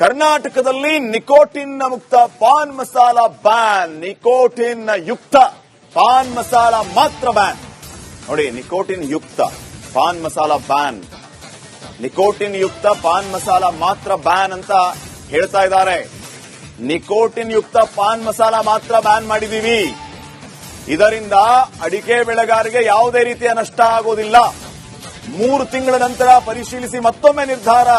ಕರ್ನಾಟಕದಲ್ಲಿ ನಿಕೋಟಿನ್ ಮುಕ್ತ pan masala ban. Nicotine ಯುಕ್ತ ಪಾನ್ ಮಸಾಲ ಮಾತ್ರ ಬ್ಯಾನ್. ನೋಡಿ, ನಿಕೋಟಿನ್ ಯುಕ್ತ ಪಾನ್ ಮಸಾಲ ಬ್ಯಾನ್, ನಿಕೋಟಿನ್ ಯುಕ್ತ ಪಾನ್ ಮಸಾಲ ಮಾತ್ರ ಬ್ಯಾನ್ ಅಂತ ಹೇಳ್ತಾ ಇದ್ದಾರೆ. ನಿಕೋಟಿನ್ ಯುಕ್ತ ಪಾನ್ ಮಸಾಲ ಮಾತ್ರ ಬ್ಯಾನ್ ಮಾಡಿದೀವಿ. ಇದರಿಂದ ಅಡಿಕೆ ಬೆಳೆಗಾರರಿಗೆ ಯಾವುದೇ ರೀತಿಯ ನಷ್ಟ ಆಗೋದಿಲ್ಲ. 3 ತಿಂಗಳ ನಂತರ ಪರಿಶೀಲಿಸಿ ಮತ್ತೊಮ್ಮೆ ನಿರ್ಧಾರ.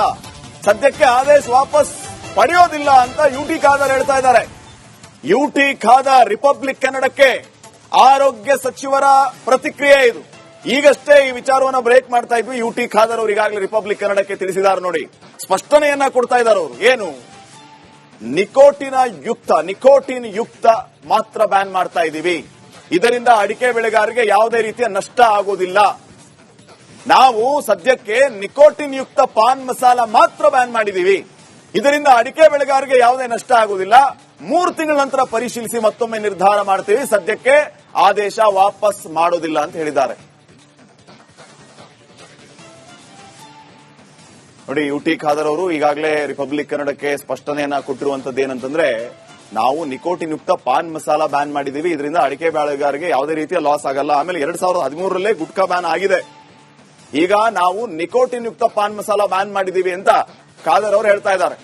ಸದ್ಯಕ್ಕೆ ಆದೇಶ ವಾಪಸ್ ಪಡೆಯೋದಿಲ್ಲ ಅಂತ ಯುಟಿ ಖಾದರ್ ಹೇಳ್ತಾ ಇದ್ದಾರೆ. ಯುಟಿ ಖಾದರ್ ರಿಪಬ್ಲಿಕ್ ಕನ್ನಡಕ್ಕೆ ಆರೋಗ್ಯ ಸಚಿವರ ಪ್ರತಿಕ್ರಿಯೆ ಇದು. ಈಗಷ್ಟೇ ಈ ವಿಚಾರವನ್ನು ಬ್ರೇಕ್ ಮಾಡ್ತಾ ಇದ್ವಿ. ಯುಟಿ ಖಾದರ್ ಅವರು ಈಗಾಗಲೇ ರಿಪಬ್ಲಿಕ್ ಕನ್ನಡಕ್ಕೆ ತಿಳಿಸಿದ್ದಾರೆ. ನೋಡಿ, ಸ್ಪಷ್ಟನೆಯನ್ನ ಕೊಡ್ತಾ ಇದ್ದಾರೆ ಅವರು. ಏನು, ನಿಕೋಟಿನ್ ಯುಕ್ತ ಮಾತ್ರ ಬ್ಯಾನ್ ಮಾಡ್ತಾ ಇದ್ದೀವಿ. ಇದರಿಂದ ಅಡಿಕೆ ಬೆಳೆಗಾರರಿಗೆ ಯಾವುದೇ ರೀತಿಯ ನಷ್ಟ ಆಗೋದಿಲ್ಲ. ನಾವು ಸದ್ಯಕ್ಕೆ ನಿಕೋಟಿನ್ ಯುಕ್ತ ಪಾನ್ ಮಸಾಲ ಮಾತ್ರ ಬ್ಯಾನ್ ಮಾಡಿದೀವಿ. ಇದರಿಂದ ಅಡಿಕೆ ಬೆಳೆಗಾರರಿಗೆ ಯಾವುದೇ ನಷ್ಟ ಆಗುವುದಿಲ್ಲ. 3 ತಿಂಗಳ ನಂತರ ಪರಿಶೀಲಿಸಿ ಮತ್ತೊಮ್ಮೆ ನಿರ್ಧಾರ ಮಾಡ್ತೀವಿ. ಸದ್ಯಕ್ಕೆ ಆದೇಶ ವಾಪಸ್ ಮಾಡೋದಿಲ್ಲ ಅಂತ ಹೇಳಿದ್ದಾರೆ. ನೋಡಿ, ಯುಟಿ ಖಾದರ್ ಅವರು ಈಗಾಗಲೇ ರಿಪಬ್ಲಿಕ್ ಕನ್ನಡಕ್ಕೆ ಸ್ಪಷ್ಟನೆಯನ್ನ ಕೊಟ್ಟಿರುವಂತದ್ದು ಏನಂತಂದ್ರೆ, ನಾವು ನಿಕೋಟಿನ್ ಯುಕ್ತ ಪಾನ್ ಮಸಾಲ ಬ್ಯಾನ್ ಮಾಡಿದೀವಿ. ಇದರಿಂದ ಅಡಿಕೆ ಬೆಳೆಗಾರರಿಗೆ ಯಾವುದೇ ರೀತಿಯ ಲಾಸ್ ಆಗಲ್ಲ. ಆಮೇಲೆ 2013ರಲ್ಲೇ ಗುಟ್ಕಾ ಬ್ಯಾನ್ ಆಗಿದೆ. ಈಗ ನಾವು ನಿಕೋಟಿನ್ ಯುಕ್ತ ಪಾನ್ ಮಸಾಲ ಬ್ಯಾನ್ ಮಾಡಿದೀವಿ ಅಂತ ಖಾದರ್ ಅವರು ಹೇಳ್ತಾ ಇದ್ದಾರೆ.